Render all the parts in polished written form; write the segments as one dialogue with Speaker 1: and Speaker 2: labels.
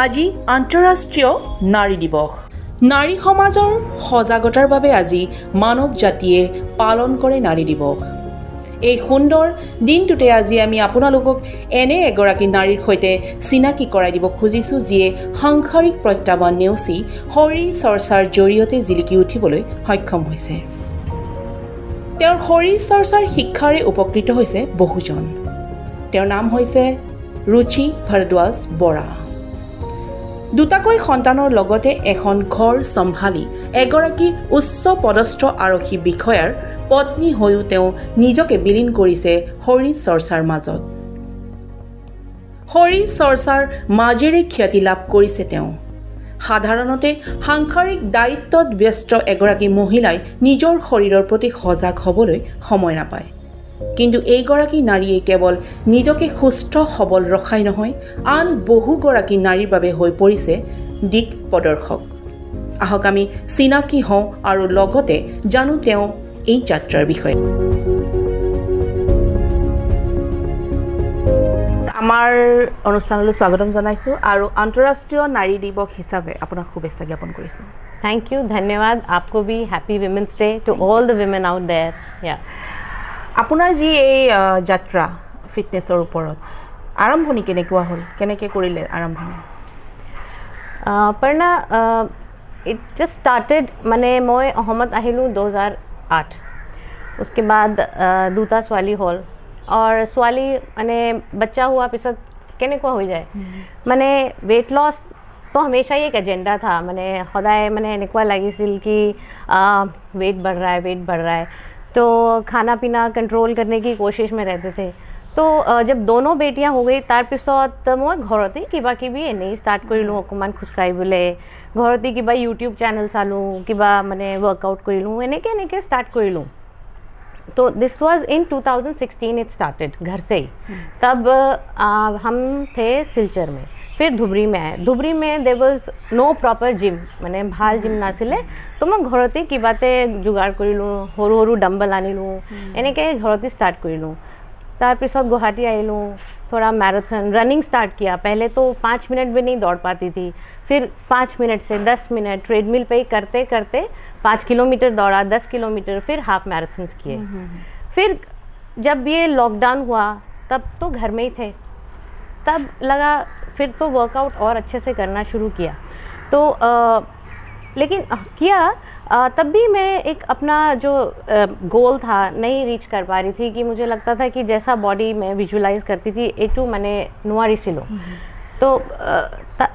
Speaker 1: আজি আন্তঃৰাষ্ট্ৰীয় নাৰী দিৱস। নাৰী সমাজৰ সজাগতাৰ বাবে আজি মানৱ জাতিয়ে পালন কৰে নাৰী দিৱস। এই সুন্দৰ দিনটোতে আজি আমি আপোনালোকক এনে এগৰাকী নাৰীৰ সৈতে চিনাকি কৰাই দিব খুজিছোঁ, যিয়ে সাংসাৰিক প্ৰত্যাহ্বান নেওচি শৰীৰ চৰ্চাৰ জৰিয়তে জিলিকি উঠিবলৈ সক্ষম হৈছে। তেওঁৰ শৰীৰ চৰ্চাৰ শিক্ষাৰে উপকৃত হৈছে বহুজন। তেওঁৰ নাম হৈছে ৰুচি ভৰদ্বাজ বৰা। দুটাকৈ সন্তানৰ লগতে এখন ঘৰ চম্ভালি এগৰাকী উচ্চ পদস্থ আৰক্ষী বিষয়াৰ পত্নী হৈও তেওঁ নিজকে বিলীন কৰিছে শৰীৰ চৰ্চাৰ মাজত। শৰীৰ চৰ্চাৰ মাজেৰে খ্যাতি লাভ কৰিছে তেওঁ। সাধাৰণতে সাংসাৰিক দায়িত্বত ব্যস্ত এগৰাকী মহিলাই নিজৰ শৰীৰৰ প্ৰতি সজাগ হ'বলৈ সময় নাপায়। কিন্তু এইগৰাকী নাৰীয়ে কেৱল নিজকে সুস্থ সবল ৰখাই নহয়, আন বহুগৰাকী নাৰীৰ বাবে হৈ পৰিছে দিক প্ৰদৰ্শক। আহক আমি চিনাকি হওঁ আৰু লগতে জানো তেওঁ এই যাত্ৰাৰ বিষয়ে। আমাৰ অনুষ্ঠানলৈ স্বাগতম জনাইছোঁ আৰু আন্তঃৰাষ্ট্ৰীয় নাৰী দিৱস হিচাপে আপোনাক শুভেচ্ছা জ্ঞাপন কৰিছোঁ।
Speaker 2: थैंक यू, धन्यवाद। आपको भी happy women's day to all the women out there. या
Speaker 1: আপোনাৰ যি এই যাত্ৰা ফিটনেছৰ ওপৰত আৰম্ভণি কেনেকুৱা হ'ল, কেনেকৈ কৰিলে আৰম্ভণি?
Speaker 2: পৰ্ণা, ইট জাষ্ট ষ্টাৰ্টেড মানে মই অসমত আহিলোঁ 2008। उसके बाद দুটা ছোৱালী হ'ল আৰু ছোৱালী মানে বাচ্চা হোৱাৰ পিছত কেনেকুৱা হৈ যায় মানে ৱেইট লছ तो हमेशा ही एक एजेंडा था। मैंने सदाय मैंने এনেকুৱা লাগিছিল कि वेट बढ़ रहा है तो खाना पीना कंट्रोल करने की कोशिश में रहते थे। तो जब दोनों बेटियां हो गई तार पिছত मैं घरते किबा किबि एनेই स्टार्ट करिलो, অকমান খোজকাঢ়িবলৈ ঘৰতে কিবা यूट्यूब चैनल चालू किबा माने वर्कआउट करिलो, এনেকে स्टार्ट करिलो। तो this was in 2016 it started घर से ही। तब हम थे सिलचर में, फिर धुबरी में आए। धुबरी में there was no proper gym, মানে ভাল জিম নাছিলে। তো মই ঘৰতে কিবাতে যোগাৰ কৰিলোঁ, সৰু সৰু ডাম্বল আনিলোঁ, এনেকৈ ঘৰতে ষ্টাৰ্ট কৰিলোঁ। তাৰপিছত गुवाहाटी आइलूँ, थोड़ा मैराथन रनिंग स्टार्ट किया। पहले तो 5 मिनट भी नहीं दौड़ पाती थी, फिर 5 मिनट से 10 मिनट ट्रेडमिल पे ही करते करते 5 किलोमीटर दौड़ा, 10 किलोमीटर, फिर हाफ मैराथन्स किए। फिर जब ये लॉकडाउन हुआ तब तो घर में ही थे, तब लगा फिर तो वर्कआउट और अच्छे से करना शुरू किया। तो लेकिन किया तब भी मैं एक अपना जो गोल था नहीं रीच कर पा रही थी, कि मुझे लगता था कि जैसा बॉडी मैं विजुअलाइज करती थी एटू मैंने নোৱাৰিছিলোঁ। तो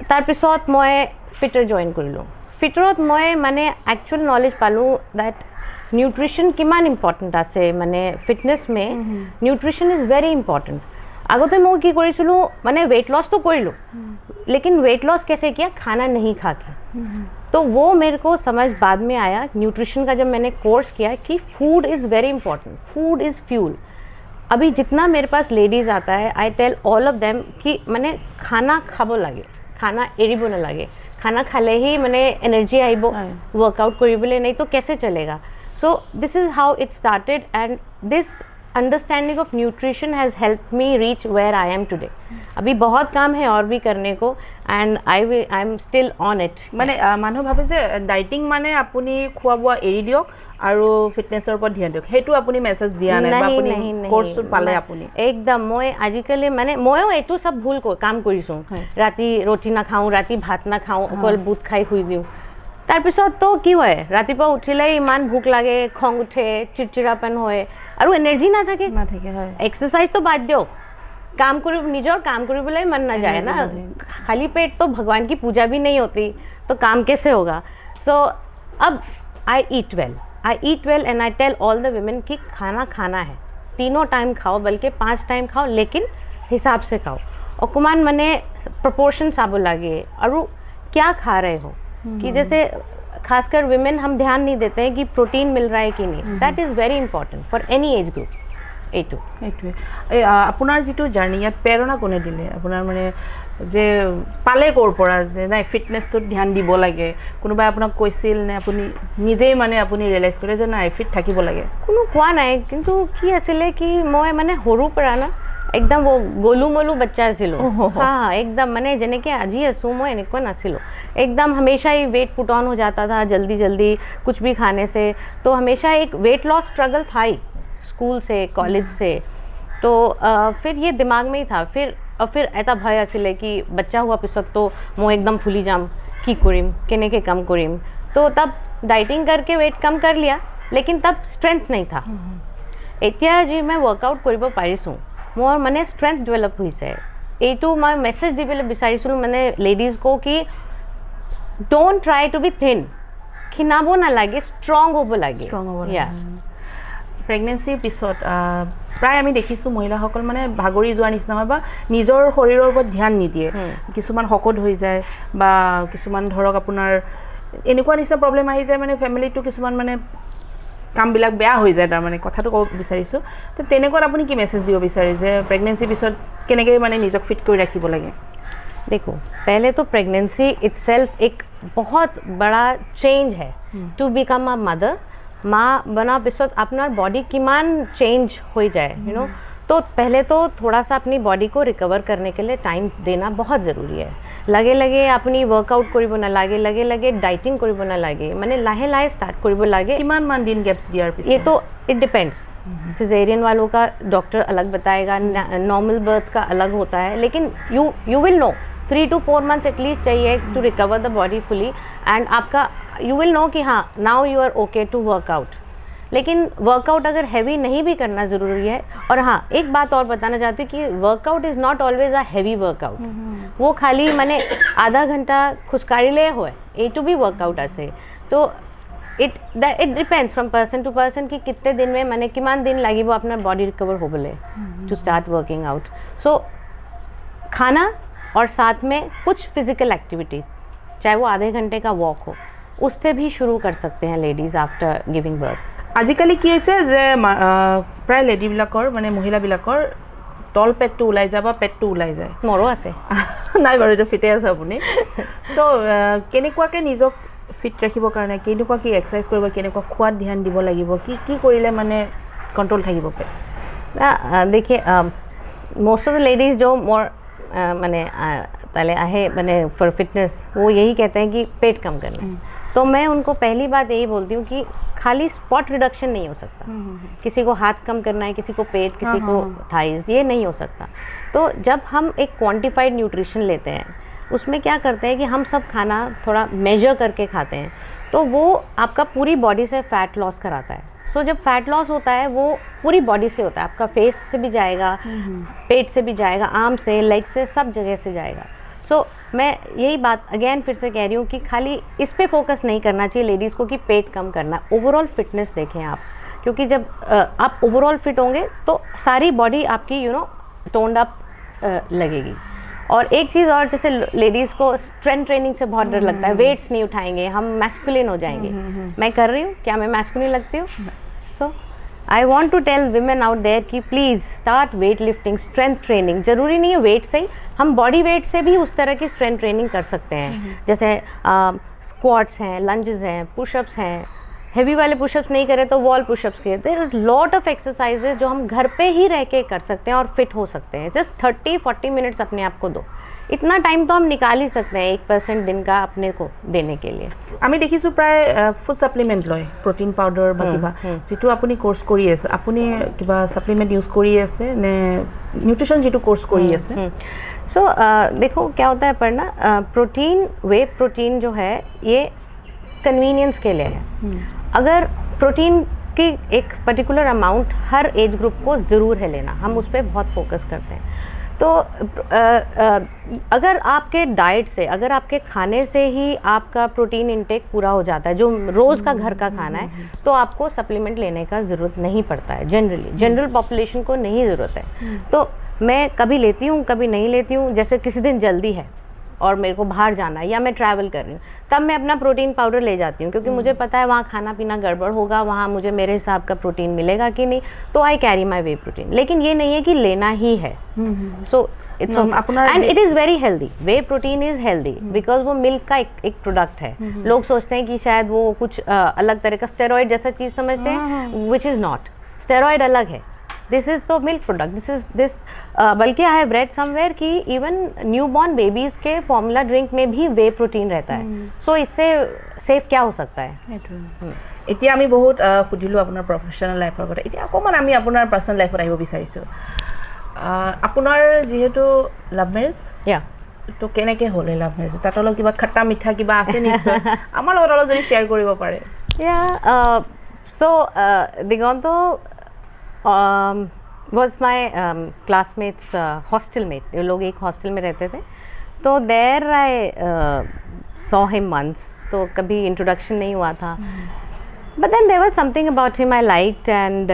Speaker 2: तार पिছত मैं फिटर जॉइन करिলোঁ। फिटरत मैं माने एक्चुअल नॉलेज पाলোঁ दैट নিউট্ৰিশ্যন কিমান ইম্পৰ্টেণ্ট আছে মানে fitness May. Nutrition is very important. আগতে मैं কি কৰিছিলোঁ মানে वेट लॉस तो কৰিলোঁ, लेकिन वेट लॉस कैसे किया, खाना नहीं खा के। तो वो मेरे को समझ बाद में आया न्यूट्रिशन का, जब मैंने कोर्स किया कि food is very important, food is fuel. अभी जितना मेरे पास लेडीज़ आता है I tell all of them कि मैंने खाना खाब लगे, खाना एरिब नालागे, खाना खाले ही मैंने एनर्जी आइब वर्कआउट करिबले, नहीं तो कैसे चलेगा। So this is how it started and this understanding of nutrition has help me reach where I am today. अभी बहुत काम है और भी करने को and I am still on it.
Speaker 1: মানে মানুহ ভাবে যে ডাইটিং মানে আপুনি খোৱা বোৱা এৰি দিয়ক আৰু ফিটনেছৰ ওপৰত ধ্যান দিয়ক, সেইটো আপুনি মেছেজ দিয়া নাই বা আপুনি কোৰ্সটো পালে আপুনি
Speaker 2: একদম। মই আজিকালি মানে ময়ো এইটো সব ভুল কাম কৰিছোঁ। ৰাতি ৰুটি নাখাওঁ, ৰাতি ভাত নাখাওঁ, অকল বুট খাই শুই দিওঁ। তাৰপিছত তো কি হয়, ৰাতিপুৱা উঠিলেই ইমান ভোক লাগে, খং উঠে, চিৰচিৰাপন হয় আৰু এনাৰ্জি নাথাকে। হয় এক্সাৰসাইজ তো বাদ দিয়ক, काम करो, निजर काम কৰিবলৈ मन ना जाए ना, खाली पेट तो भगवान की पूजा भी नहीं होती, तो काम कैसे होगा। सो अब I eat well and I tell all the women कि खाना खाना है, 3 टाइम खाओ, बल्कि 5 टाइम खाओ, लेकिन हिसाब से खाओ। অকমান মানে प्रपोर्शन চাব লাগে और क्या खा रहे हो। कि जैसे खासकर विमेन हम ध्यान नहीं देते हैं कि प्रोटीन मिल रहा है कि नहीं। That is very important for any age group. এইটো
Speaker 1: এইটোৱে এই আপোনাৰ যিটো জাৰ্ণি ইয়াত প্ৰেৰণা কোনে দিলে আপোনাৰ মানে যে পালে ক'ৰ পৰা যে নাই ফিটনেছটোত ধ্যান দিব লাগে কোনোবাই আপোনাক কৈছিল নে আপুনি নিজেই মানে আপুনি ৰিয়েলাইজ কৰে যে নাই ফিট থাকিব লাগে
Speaker 2: কোনো কোৱা নাই কিন্তু কি আছিলে কি মই মানে সৰুৰ পৰা না একদম গোলু मोलू बच्चा आছিলোঁ हाँ एकदम मैंने जेनेके আজি आसूँ मैं এনেকুৱা नासिलो एकदम हमेशा ही वेट पुट ऑन हो जाता था जल्दी जल्दी कुछ भी खाने से तो हमेशा एक वेट लॉस स्ट्रगल था ही स्कूल से कॉलेज से तो फिर ये दिमाग में ही था फिर ऐसा भय आছিলে कि बच्चा हुआ पिছত तो मैं एकदम फुली जाम की करिम केनेके कम करिम तो तब डाइटिंग करके वेट कम कर लिया लेकिन तब स्ट्रेंथ नहीं था এতিয়া जी मैं वर्कआउट কৰিব পাৰিছোঁ মোৰ মানে ষ্ট্ৰেংথ ডেভেলপ হৈছে এইটো মই মেছেজ দিবলৈ বিচাৰিছিলোঁ মানে লেডিজকো কি don't try two be thin ক্ষীণাব নালাগে ষ্ট্ৰং হ'ব লাগে
Speaker 1: প্ৰেগনেঞ্চিৰ পিছত প্ৰায় আমি দেখিছোঁ মহিলাসকল মানে ভাগৰি যোৱাৰ নিচিনা হয় বা নিজৰ শৰীৰৰ ওপৰত ধ্যান নিদিয়ে কিছুমান শকত হৈ যায় বা কিছুমান ধৰক আপোনাৰ এনেকুৱা নিচিনা প্ৰব্লেম আহি যায় মানে ফেমিলিটো কিছুমান মানে কামবিলাক বেয়া হৈ যায় তাৰমানে কথাটো ক'ব বিচাৰিছোঁ তো তেনেকুৱাত আপুনি কি মেছেজ দিব বিচাৰে যে প্ৰেগনেঞ্চিৰ পিছত কেনেকৈ মানে নিজক ফিট কৰি ৰাখিব লাগে
Speaker 2: देखो पहले तो प्रेगनेंसी इटसेल्फ एक बहुत बड़ा चेंज है टू बिकम अ मदर माँ बना पिছত আপনার बॉडी किमान चेंज हो जाए यू नो तो पहले तो थोड़ा सा अपनी बॉडी को रिकवर करने के लिए टाइम देना बहुत ज़रूरी है लगे लगे अपनी वर्कआउट কৰিব নালাগে लगे लगे डाइटिंग কৰিব নালাগে মানে লাহে लाहे स्टार्ट কৰিব লাগে
Speaker 1: किमान मान दिन गैप्स दियार पिছত
Speaker 2: ये तो इट डिपेंड्स सिजेरियन वालों का डॉक्टर अलग बताएगा नॉर्मल बर्थ का अलग होता है लेकिन you will know 3 to 4 months at least चाहिए to recover the body fully and आपका यू विल नो कि हाँ now you are okay to work out लेकिन वर्कआउट अगर हैवी नहीं भी करना ज़रूरी है और हाँ एक बात और बताना चाहती हूँ कि workout is not always a heavy workout वो खाली मैंने आधा घंटा खुशकारिले हो ये टू भी वर्कआउट ऐसे तो it depends from person to person कि कितने दिन में मैंने किमान दिन लगी वो अपना बॉडी रिकवर हो बोले to start working out so खाना और साथ में कुछ फिजिकल एक्टिविटी चाहे वो आधे घंटे का वॉक हो उससे भी शुरू कर सकते हैं लेडीज़ आफ्टर गिविंग बर्थ
Speaker 1: আজিকালি কি হৈছে যে প্ৰায় লেডিবিলাকৰ মানে মহিলাবিলাকৰ তল পেটটো ওলাই যায় বা পেটটো ওলাই যায়
Speaker 2: মোৰো আছে
Speaker 1: নাই বাৰু এইটো ফিটে আছে আপুনি তো কেনেকুৱাকৈ নিজক ফিট ৰাখিবৰ কাৰণে কেনেকুৱা কি এক্সাৰচাইজ কৰিব কেনেকুৱা খোৱাত ধ্যান দিব লাগিব কি কি কৰিলে মানে কণ্ট্ৰল থাকিব পেট
Speaker 2: देखिए मोस्ट ऑफ द लेडीज़ जो मोर मैंने पहले आहे मैंने फॉर फिटनेस वो यही कहते हैं कि पेट कम करना तो मैं उनको पहली बात यही बोलती हूँ कि खाली स्पॉट रिडक्शन नहीं हो सकता किसी को हाथ कम करना है किसी को पेट किसी को थाइज ये नहीं हो सकता तो जब हम एक क्वांटिफाइड न्यूट्रिशन लेते हैं उसमें क्या करते हैं कि हम सब खाना थोड़ा मेजर करके खाते हैं तो वो आपका पूरी बॉडी से फैट लॉस कराता है सो जब फैट लॉस होता है वो पूरी बॉडी से होता है आपका फेस से भी जाएगा पेट से भी जाएगा आर्म से लेग से सब जगह से जाएगा सो मैं यही बात अगेन फिर से कह रही हूँ कि खाली इस पे फोकस नहीं करना चाहिए लेडीज़ को कि पेट कम करना ओवरऑल फिटनेस देखें आप क्योंकि जब आप ओवरऑल फिट होंगे तो सारी बॉडी आपकी यू नो टोन्ड अप लगेगी और एक चीज़ और जैसे लेडीज़ को स्ट्रेंथ ट्रेनिंग से बहुत डर लगता है वेट्स नहीं उठाएंगे हम मैस्कुलिन हो जाएंगे मैं कर रही हूँ क्या मैं मैस्कुलिन लगती हूँ so I want to tell women out there कि please start weight lifting strength training ज़रूरी नहीं है वेट से ही हम बॉडी वेट से भी उस तरह की स्ट्रेंथ ट्रेनिंग कर सकते हैं जैसे स्क्वाट्स हैं लंजेस हैं पुशअप्स हैं हैवी वाले पुशअप्स नहीं करें तो वॉल पुशअप्स किए there is lot of exercises जो हम घर पे ही रह के कर सकते हैं और फिट हो सकते हैं जस्ट 30-40 मिनट्स अपने आप को दो इतना टाइम तो हम निकाल ही सकते हैं 1% दिन का अपने को देने के लिए
Speaker 1: আমি দেখিছোঁ প্ৰায় ফুড ছাপ্লিমেণ্ট লয় প্ৰটিন পাউডাৰ বা কিবা যিটো আপুনি কোৰ্চ কৰি আছে আপুনি কিবা ছাপ্লিমেণ্ট ইউজ কৰি আছে নে নিউট্ৰিশ্যন যিটো কোৰ্চ কৰি আছে
Speaker 2: सो देखो क्या होता है पर ना प्रोटीन वे प्रोटीन जो है ये कन्वीनियंस के लिए है अगर प्रोटीन की एक पर्टिकुलर अमाउंट हर एज ग्रुप को ज़रूर है लेना हम उस पर बहुत फोकस करते हैं तो अगर आपके डाइट से अगर आपके खाने से ही आपका प्रोटीन इंटेक पूरा हो जाता है जो रोज़ का घर का खाना है तो आपको सप्लीमेंट लेने का ज़रूरत नहीं पड़ता है जनरल पॉपुलेशन को नहीं ज़रूरत है तो मैं कभी लेती हूँ कभी नहीं लेती हूँ जैसे किसी दिन जल्दी है और मेरे को बाहर जाना है या मैं ट्रैवल कर रही हूँ, तब मैं अपना प्रोटीन पाउडर ले जाती हूँ, क्योंकि मुझे पता है वहाँ खाना पीना गड़बड़ होगा, वहाँ मुझे मेरे हिसाब का प्रोटीन मिलेगा कि नहीं, तो I carry my way protein. लेकिन ये नहीं है कि लेना ही है। So it's and it is very healthy. Way protein is healthy because वो मिल्क का एक प्रोडक्ट है। लोग सोचते हैं कि शायद वो कुछ अलग तरह का स्टेरॉइड जैसा चीज़ समझते हैं, विच इज़ नॉट। स्टेरॉइड अलग है, this is the milk product. This बल्कि आई हैव रेड समवेयर कि इवन न्यू बॉर्न बेबीज़ के फॉर्मूला ड्रिंक में भी वे प्रोटीन रहता है। सो इससे सेफ क्या हो सकता है?
Speaker 1: এতিয়া আমি বহুত সুধিলোঁ আপোনাৰ প্ৰফেশ্যনেল লাইফৰ কথা, এতিয়া অকণমান আমি আপোনাৰ পাৰ্চনেল লাইফত আহিব বিচাৰিছোঁ। আপোনাৰ যিহেতু লাভ মেৰেজ, তো কেনেকৈ হ'ল এই লাভ মেৰেজ? তাত অলপ কিবা খট্টা মিঠা কিবা আছে নিশ্চয়, আমাৰ লগত অলপ যদি শ্বেয়াৰ কৰিব পাৰে।
Speaker 2: So Digonto was my classmates hostel mate। ये लोग एक हॉस्टल में रहते थे, तो there I saw him once, तो कभी इंट्रोडक्शन नहीं हुआ था। But then there was something about him I liked, and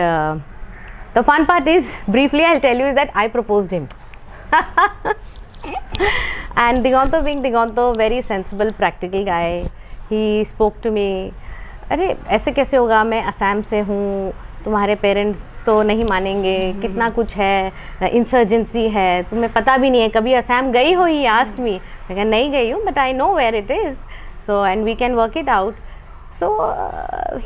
Speaker 2: the fun part is, briefly I'll tell you, is that I proposed him। And Digonto being Digonto, very sensible, practical guy, he spoke to me, अरे ऐसे कैसे होगा, मैं असम से हूँ, तुम्हारे parents तो नहीं मानेंगे, कितना कुछ है, इंसर्जेंसी है, तुम्हें पता भी नहीं है, कभी असम गई हो? He asked me. मैं कहा नहीं गई हूँ, but I know where it is, so and we can work it out. So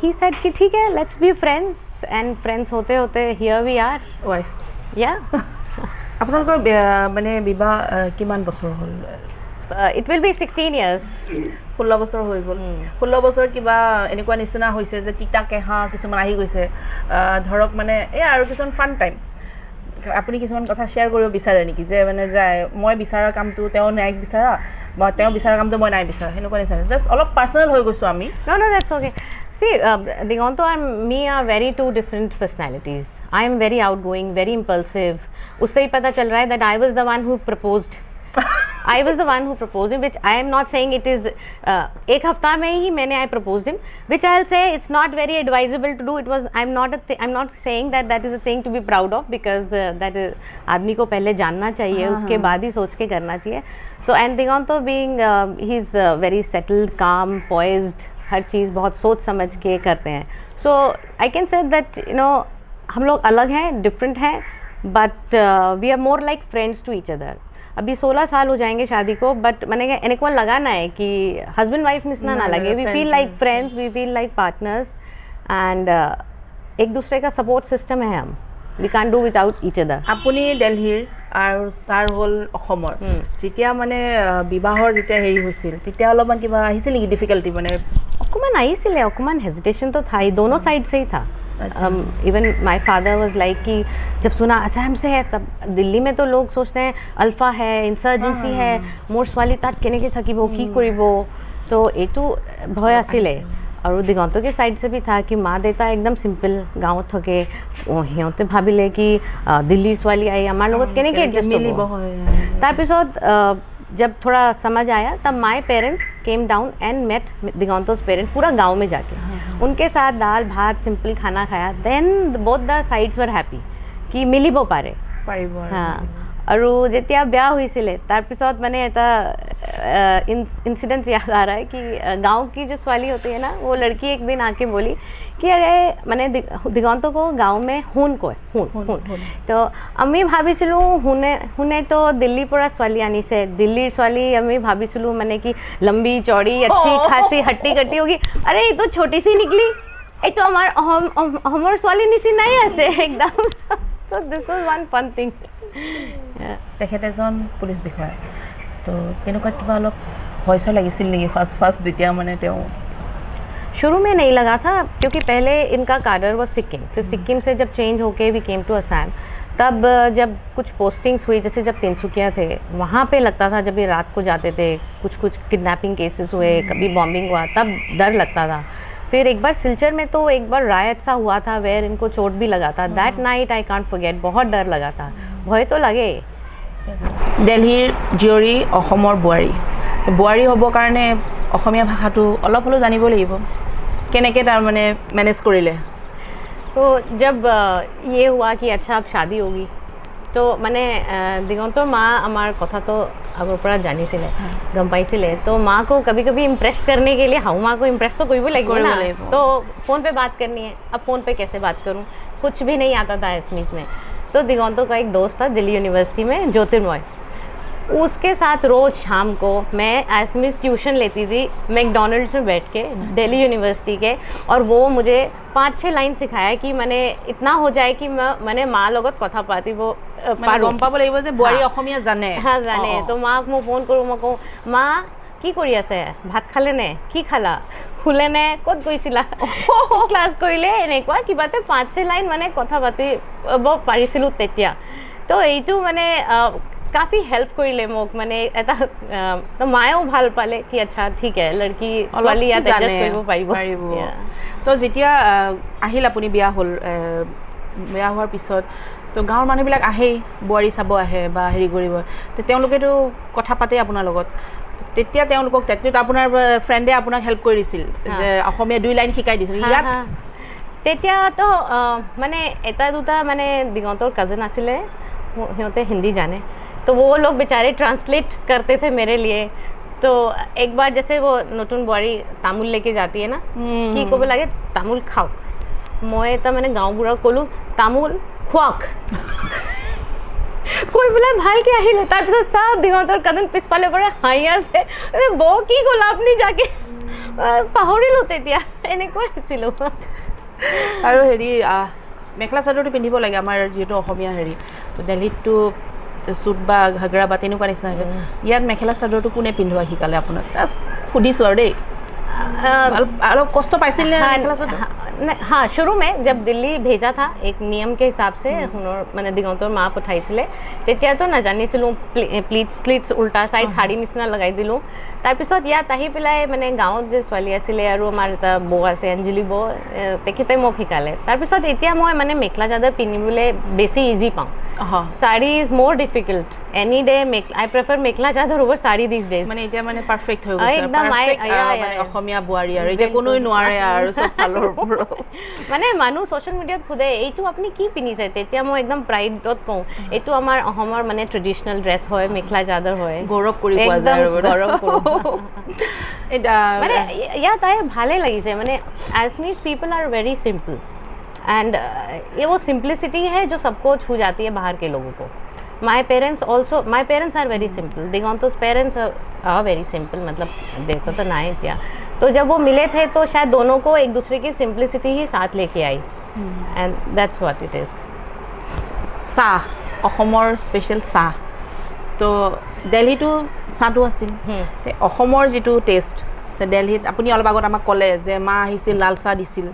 Speaker 2: he said कि ठीक है, let's be friends, and friends होते होते हियर वी आर वाइफ। या
Speaker 1: আপোনালোকৰ মানে বিবাহ কিমান বছৰ হ'ল?
Speaker 2: It will be 16 years।
Speaker 1: 16 বছৰ হৈ গ'ল। 16 বছৰ কিবা এনেকুৱা নিচিনা হৈছে যে তিতা কেঁহা কিছুমান আহি গৈছে, ধৰক মানে এই আৰু কিছুমান ফান টাইম, আপুনি কিছুমান কথা শ্বেয়াৰ কৰিব বিচাৰে নেকি, যে মানে যায় মই বিচৰা কামটো তেওঁ নাই বিচৰা, বা তেওঁ বিচৰা কামটো মই নাই বিচৰা, সেনেকুৱা নিচিনা? জাষ্ট অলপ পাৰ্চনেল হৈ গৈছোঁ আমি।
Speaker 2: No, that's okay। See, Digonto and me are very two different personalities। I am very outgoing, very impulsive। उससे ही पता चल रहा है that I was the one who proposed। I was the one who proposed him, which I am not saying it is एक हफ्ता में ही मैंने I proposed him, which I'll say it's not very advisable to do। It was I'm not saying that is a thing to be proud of, because that is आदमी को पहले जानना चाहिए, उसके बाद ही सोच के करना चाहिए। So and Digonto being he's very settled, calm, poised, हर चीज़ बहुत सोच समझ के करते हैं। So I can say that हम लोग अलग हैं, डिफरेंट हैं, but we are more like friends to each other. अभी 16 साल हो जाएंगे शादी को, बट मैंने इनको लगाना है कि हस्बैंड वाइफ मिसना ना लगे। We feel like friends, we feel like partners, and एक दूसरे का सपोर्ट सिस्टम है हम। We can do without each other.
Speaker 1: আপুনি দিল্লীৰ আৰু ছাৰ হ'ল অসমৰ, যেতিয়া মানে বিবাহৰ যেতিয়া হেৰি হৈছিল, তেতিয়া অলপমান কিবা আহিছিল নেকি ডিফিকাল্টি? মানে
Speaker 2: অকমান আহিছিলে, অকমান হেজিটেशन तो था ही, दोनों साइड से ही था। Even my father was like कि जब सुना असम से है, तब दिल्ली में तो लोग सोचते हैं अल्फ़ा है, इंसर्जेंसी है, मोर्स वाली ताट केने থাকিব কি কৰিব, तो এইটো ভয় আছিলে। আৰু দিগন্ত के साइड से भी था कि माँ देता एकदम सिंपल गाँव थके, সিহঁতে ভাবিলে कि दिल्ली ছোৱালী आई আমাৰ লগত কেনেকৈ এডজাষ্ট হ'ব। তাৰপিছত जब थोड़ा समझ आया, तब my parents came down and met दिगंतोस पेरेंट्स पूरा गांव में जाके, उनके साथ दाल भात सिंपल खाना खाया। Then both the sides were happy कि मिलिब पारे। हाँ, আৰু যেতিয়া বিয়া হৈছিলে তাৰপিছত মানে এটা इंसिडेंस याद आ रहा है कि गांव की जो ছোৱালী होती है ना, वो लड़की एक दिन आके बोली कि अरे মানে দিগন্ত को गांव में हुन কয়, हुन। तो আমি ভাবিছিলোঁ हुने तो दिल्ली পৰা ছোৱালী আনিছে, दिल्लीर ছোৱালী আমি ভাবিছিলোঁ মানে कि लंबी चौड़ी अच्छी खासी हट्टी कट्टी होगी। अरे ये तो छोटी सी निकली, ये तो हमार ছোৱালী নিচিনাই আছে एकदम। So this was one fun thing।
Speaker 1: তেখেত এজন পুলিচ বিষয়া, তো কেনেকুৱা কিবা অলপ ভয় চয় লাগিছিল নেকি ফাৰ্ষ্ট যেতিয়া মানে তেওঁ?
Speaker 2: शुरू में नहीं लगा था, क्योंकि पहले इनका काडर वो सिक्किम, फिर सिक्किम से जब चेंज होके वी केम टू असम, तब जब कुछ पोस्टिंग्स हुई, जैसे जब तिनसुकिया थे वहाँ पे लगता था, जब ये रात को जाते थे, कुछ किडनैपिंग केसेस हुए, कभी बॉम्बिंग हुआ, तब डर लगता था। फिर एक बार सिलचर में तो एक बार रायट सा हुआ था, वेयर इनको चोट भी लगा था। That night I can't forget, बहुत डर लगा था, भय तो लगे।
Speaker 1: দিল্লীৰ জীয়ৰী অসমৰ বোৱাৰী, বোৱাৰী হ'বৰ কাৰণে অসমীয়া ভাষাটো অলপ হ'লেও জানিব লাগিব, কেনেকৈ তাৰ মানে মেনেজ কৰিলে?
Speaker 2: तो जब ये हुआ कि अच्छा अब शादी होगी, তো মানে দিগন্তৰ মা আমাৰ কথাটো আগৰ পৰা জানিছিলে গম পাইছিলে তো माँ को कभी कभी इम्प्रेस करने के लिए हाउ माँ को इम्प्रेस तो कोई भी लगेगा ना तो फ़ोन पे बात करनी है अब फ़ोन पे कैसे बात करूँ कुछ भी नहीं आता था एसमीज में तो दिगंतों का एक दोस्त था दिल्ली यूनिवर्सिटी में ज्योतिर्मय उसके साथ रोज़ शाम को मैं एसमीज ट्यूशन लेती थी मैकडॉनल्ड्स में बैठ के दिल्ली यूनिवर्सिटी के और वो मुझे 5-6 लाइन सिखाया कि मैंने इतना हो जाए कि मैंने माँ লগত কথা পাতিব পাৰোঁ
Speaker 1: গম পাব লাগিব যে বোৱাৰী অসমীয়া জানে
Speaker 2: हाँ जाने तो माँ मैं फ़ोन करूँ मैं कहूँ माँ কি কৰি আছে ভাত খালে নে কি খালা শুলে নে ক'ত গৈছিলা ক্লাছ কৰিলে এনেকুৱা কিবাতে 5-6 লাইন মানে কথা পাতিব পাৰিছিলোঁ তেতিয়া তো এইটো মানে काफ़ी हेल्प কৰিলে মোক মানে এটা তো মায়েও ভাল পালে কি আচ্ছা ঠিক আছে লড়কি ছোৱালী ইয়াত এডজাষ্ট কৰিব পাৰিব
Speaker 1: তো যেতিয়া আহিল আপুনি বিয়া হ'ল বিয়া হোৱাৰ পিছত তো গাঁৱৰ মানুহবিলাক আহেই বোৱাৰী চাব আহে বা হেৰি কৰিব তো তেওঁলোকেতো কথা পাতে আপোনাৰ লগত তেতিয়া তেওঁলোকক তেতিয়া আপোনাৰ ফ্ৰেণ্ডে আপোনাক হেল্প কৰি দিছিল যে অসমীয়া 2 লাইন শিকাই দিছিল ইয়াত
Speaker 2: তেতিয়া তো মানে এটা দুটা মানে দিগন্তৰ কাজিন আছিলে সিহঁতে হিন্দী জানে तो वो लोग बेचारे ट्रांसलेट करते थे मेरे लिए तो एक बार जैसे वो नतुन बुआरी तामुल लेके जाती है ना कि को लगे तामुल खाओ मैं तो मैंने गाँव बुरा कोलू तामुल खुआक कोई बोला ভাল के আহিলে তাৰপিছত সব দিগন্তৰ কাজিন পিছফালে পৰে হাঁহি আছে বৌ কি ক'লা আপুনি যাকে পাহৰিলোঁ তেতিয়া এনেকৈ আছিলোঁ
Speaker 1: আৰু হেৰি মেখেলা চাদৰটো পিন্ধিব লাগে আমাৰ যিহেতু অসমীয়া হেৰি তো দিল্লীতটো सूट বা ঘাগৰা বা তেনেকুৱা নিচিনা ইয়াত মেখেলা চাদৰটো কোনে পিন্ধোৱা শিকালে আপোনাক সুধিছোঁ আৰু দেই অলপ কষ্ট পাইছিল নে মেখেলা চাদৰ
Speaker 2: हाँ शुरू में जब दिल्ली भेजा था एक नियम के हिसाब से मैंने दिगंतर माँ पठाइছিলে তেতিয়া তো নাজানিছিলোঁ প্লিটছ উল্টা চাইড শাড়ী নিচিনা লগাই দিলোঁ তাৰপিছত ইয়াত আহি পেলাই মানে গাঁৱত যে ছোৱালী আছিলে আৰু আমাৰ এটা বৌ আছে অঞ্জলি বৌ তেখেতে মোক শিকালে তাৰপিছত এতিয়া মই মানে মেখেলা চাদৰ পিন্ধিবলৈ বেছি ইজি পাওঁ শাড়ী ইজ মোৰ difficult any day I prefer mekhela chador over sari this days
Speaker 1: মানে এতিয়া মানে পাৰফেক্ট হৈ গৈছে একদম অসমীয়া বোৱাৰী আৰু এতিয়া কোনোই নোৱাৰে আৰু সব ফালৰ পৰা
Speaker 2: মানে মানুহ সোশ্যাল মিডিয়াত খুদে এইটো আপুনি কি পিন্ধিছে তেতিয়া মই একদম প্ৰাইডত কওঁ এইটো আমাৰ অসমৰ মানে ট্ৰেডিশনেল ড্ৰেছ হয় মেখেলা চাদৰ হয়
Speaker 1: গৌৰৱ কৰি পোৱা যায় আৰু
Speaker 2: গৌৰৱ কৰোঁ এটা মানে ইয়াত আহি ভালে লাগিছে মানে Assamese people are very simple and ये वो simplicity है जो सबको छू जाती है बाहर के लोगों को my parents are very simple दिगंतो's parents are very simple मतलब देखो तो ना क्या तो जब वो मिले थे तो शायद दोनों को एक दूसरे की सिंप्लिसिटी ही साथ लेके आई and that's what it is
Speaker 1: চাহ অসমৰ স্পেশাল চাহ তো দিল্লীটো চাহটো আছিল তে অসমৰ যিটো টেষ্ট দিল্লীত আপুনি অলপ আগত আমাক ক'লে যে মা আহিছিল লাল চাহ দিছিল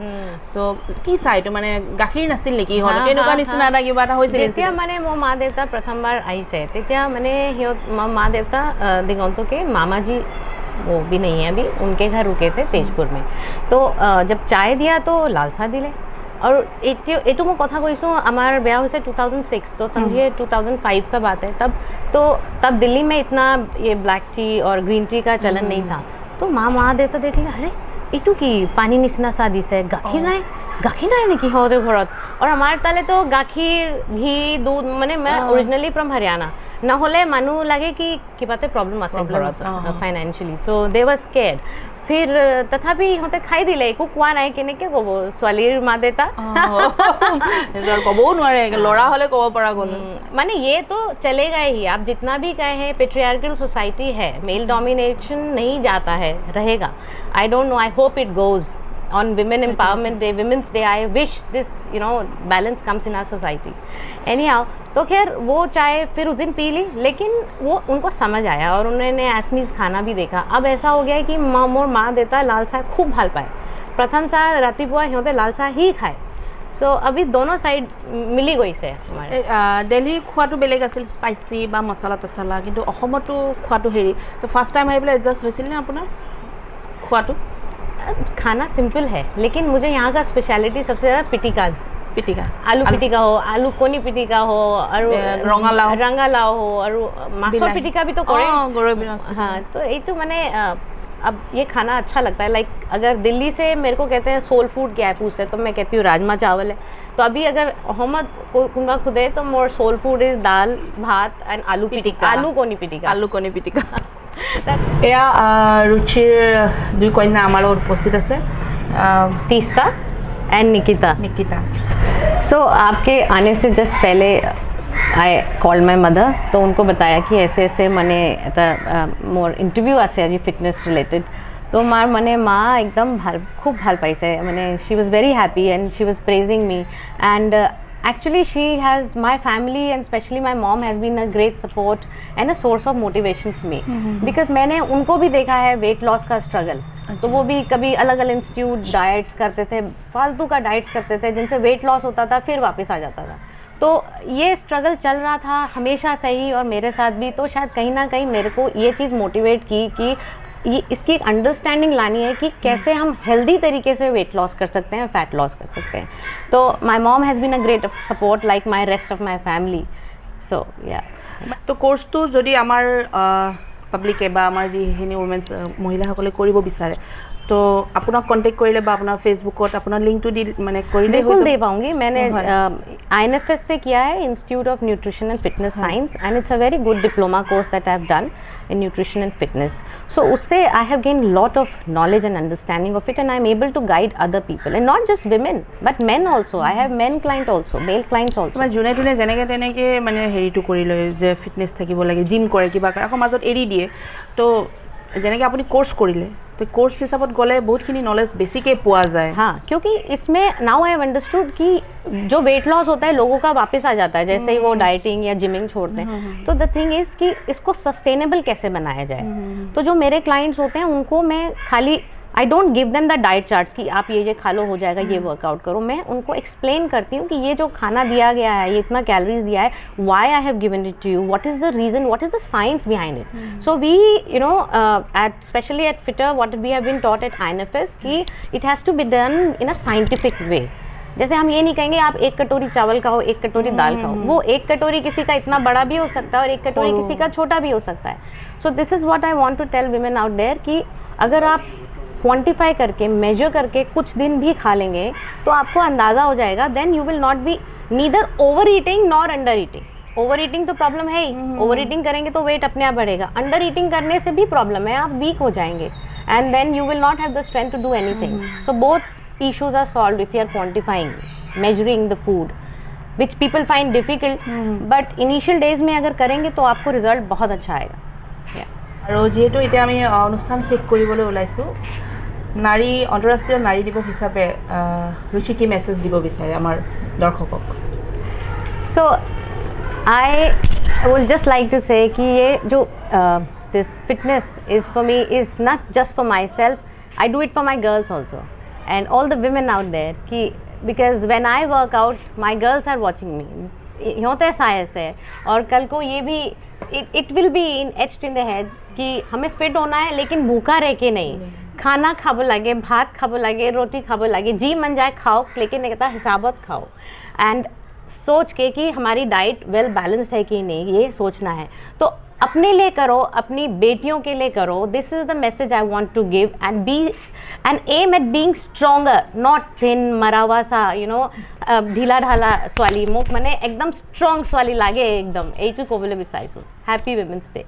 Speaker 1: তো কি চাহ এইটো মানে গাখীৰ নাছিল নেকি হয় তেনেকুৱা নিচিনা এটা কিবা এটা হৈছিল
Speaker 2: তেতিয়া মানে মোৰ মা দেউতা প্ৰথমবাৰ আহিছে তেতিয়া মানে সিহঁত মা দেউতা दिगंतो के मामा जी वो भी नहीं है अभी उनके घर रुके थे तेजपुर में तो जब चाय दिया तो लाल चाह दिले और एटू मैं कथा कैसो आमार ब्याह हुई 2006 तो समझिए 2005 का बात है तब दिल्ली में इतना ये ब्लैक टी और ग्रीन टी का चलन नहीं था तो माँ देता देख लिया अरे एटू की पानी निचिना चाह दिसे गाखीर নাই নেকি সিহঁতৰ ঘৰত और हमारे ताले तो गाखीर घी दूध माने मैं ओरिजिनली फ्रॉम हरियाणा নহ'লে মানুহ লাগে কি কিবাতে প্ৰব্লেম আছে ঘৰত ফাইনান্সিয়ালি তো দে ৱাজ স্কেয়াৰ্ড फिर तथापि इহঁতে খাই দিলে একো কোৱা নাই কেনেকৈ ক'ব ছোৱালীৰ মা দেউতা
Speaker 1: ক'বও নোৱাৰে ল'ৰা হ'লে ক'ব পৰা গ'ল
Speaker 2: মানে ये तो चलेगा ही आप जितना भी कहे पेट्रियार्कल सोसाइटी है मेल डोमिनेशन नहीं जाता है रहेगा I don't know I hope it goes on women empowerment day women's day I wish this balance comes in our society anyhow तो खैर वो चाय फिर उस दिन पी ली लेकिन वो उनको समझ आया और उन्होंने एसमीज खाना भी देखा अब ऐसा हो गया है कि मोर माँ देता लाल चाह खूब ভাল पाए प्रथम चाह रातिपुৱা সিহঁতে লাল চাহ ही खाए सो अभी दोनों साइड मिली গৈছে
Speaker 1: দিল্লীৰ খোৱাটো বেলেগ আছিল স্পাইচি বা মছলা তছলা কিন্তু অসমতো খোৱাটো হেৰি তো ফাৰ্ষ্ট টাইম আহি পেলাই এডজাষ্ট হৈছিল নে আপোনাৰ খোৱাটো
Speaker 2: खाना सिंपल है लेकिन मुझे यहाँ का स्पेशलिटी सबसे ज़्यादा पिटिका आलू पिटिका हो आलू कोनी पिटिका हो और रंगालाव हो और मासर पिटिका भी तो करे हाँ तो ये तो मैंने अब ये खाना अच्छा लगता है लाइक अगर दिल्ली से मेरे को कहते हैं सोल फूड क्या है पूछते हैं तो मैं कहती हूँ राजमा चावल है तो अभी अगर अहमद को कोनबा खुदे तो मोर सोल फूड इज दाल भात एंड आलू पिटिका, आलू कणी पिटिका,
Speaker 1: আলু কণী পিটিকা। এয়া ৰুচিৰ দুই কন্যা আমাৰ লগত উপস্থিত আছে,
Speaker 2: तीस्ता एंड निकिता।
Speaker 1: निकिता।
Speaker 2: सो आपके आने से जस्ट पहले आई कॉल माई मदर, तो उनको बताया कि ऐसे ऐसे मैंने मोर इंटरव्यू आसे আজি फिटनेस रिलेटेड, तो मार मैंने माँ एकदम खूब ভাল पाइसे, मैंने she was very happy and she was praising me and actually she has, my family and especially my mom has been a great support and a source of motivation for me because मैंने उनको भी देखा है weight loss का struggle. तो वो भी कभी अलग अलग इंस्टीट्यूट डाइट्स करते थे, फालतू का डाइट्स करते थे जिनसे वेट लॉस होता था फिर वापस आ जाता था। तो ये स्ट्रगल चल रहा था हमेशा से ही और मेरे साथ भी, तो शायद कहीं ना कहीं मेरे को ये चीज़ मोटिवेट की कि ये इसकी एक अंडरस्टैंडिंग लानी है कि कैसे हम हेल्दी तरीके से वेट लॉस कर सकते हैं, फैट लॉस कर सकते हैं। तो my mom has been a great support like my rest of my family. So yeah
Speaker 1: তো কোৰ্চটো যদি আমাৰ পাব্লিকে বা আমাৰ যিখিনি উমেন্স মহিলাসকলে কৰিব বিচাৰে তো আপোনাক কণ্টেক্ট কৰিলে বা আপোনাৰ ফেচবুকত আপোনাৰ লিংকটো দি মানে কৰিলে
Speaker 2: बिल्कुल दे पाऊंगी। मैंने INFS से किया है, institute of nutrition and fitness science, and it's a very good diploma course that I have done in nutrition and fitness. So उससे I have gained lot of knowledge and understanding of it and I am able to guide other people and not just women but men also. I have men client also, male clients also.
Speaker 1: মানে যোনে তোনে যেনেকৈ তেনেকৈ মানে হেৰিটো কৰি লয় যে fitness থাকিব লাগে, জিম কৰে, কিবা কৰে, আকৌ মাজত এৰি দিয়ে। তো যেনেকৈ আপুনি কোर्स কৰিলে तो कोर्स हिसाब से गले बहुत खिनी नॉलेज बेसिके पोआ जाए।
Speaker 2: हाँ, क्योंकि इसमें नाउ आई हैव अंडरस्टूड कि जो वेट लॉस होता है लोगों का वापस आ जाता है जैसे ही वो डाइटिंग या जिमिंग छोड़ते हैं। तो द थिंग इज़ कि इसको सस्टेनेबल कैसे बनाया जाए। तो जो मेरे क्लाइंट्स होते हैं उनको मैं खाली I don't give them the diet charts कि आप ये खा लो हो जाएगा, ये वर्कआउट करो। मैं उनको एक्सप्लेन करती हूँ कि ये जो खाना दिया गया है, ये इतना कैलोरीज दिया है, why I have given it to you, what is the reason, what is the science behind it. So we you know at specially at Fittr what we have been taught at INFS कि it has to be done in a scientific way. जैसे हम ये नहीं कहेंगे आप एक कटोरी चावल खाओ, एक कटोरी दाल खाओ। वो एक कटोरी किसी का इतना बड़ा भी हो सकता है और एक कटोरी किसी का छोटा भी हो सकता है। So this is what I want to tell women out there कि अगर आप क्वांटिफाई करके मेजर करके कुछ दिन भी खा लेंगे तो आपको अंदाज़ा हो जाएगा, then you will not be neither over eating nor under eating. Over eating तो प्रॉब्लम है ही, ओवर ईटिंग करेंगे तो वेट अपने आप बढ़ेगा। अंडर ईटिंग करने से भी प्रॉब्लम है, आप वीक हो जाएंगे and then you will not have the strength to do anything. So both issues are solved if you are quantifying, measuring the food which people find difficult, but initial days में अगर करेंगे तो आपको result बहुत अच्छा आएगा।
Speaker 1: और जेहेतु इतना आमी अनुष्ठान शेष কৰিবলৈ ওলাইছোঁ, नारी अंतरराष्ट्रीय नारी दिवस हिसाब से रुचि की मेसेज দিব বিচাৰে আমাৰ দৰ্শকক?
Speaker 2: So I would just like to say कि ये जो this fitness is for me is not just for myself, I do it for my girls also and all the women out there कि because when I work out my girls are watching me। होता है science है और कल को ये भी it will be etched in the head कि हमें फिट होना है लेकिन भूखा रह के नहीं, खाना खाबो लगे, भात खाबो लगे, रोटी खाबो लगे, जी मन जाए खाओ लेकिन एक हिसाबत खाओ एंड सोच के कि हमारी डाइट वेल बैलेंस्ड है कि नहीं, ये सोचना है। तो अपने लिए करो, अपनी बेटियों के लिए करो। This is the message I want to give and be and aim at being stronger, not thin मरावा सा यू नो ढीला ढाला स्वाली मुख मैंने एकदम स्ट्रॉन्ग स्वाली लागे एकदम। यही कबले विचारिছোঁ। Happy women's day.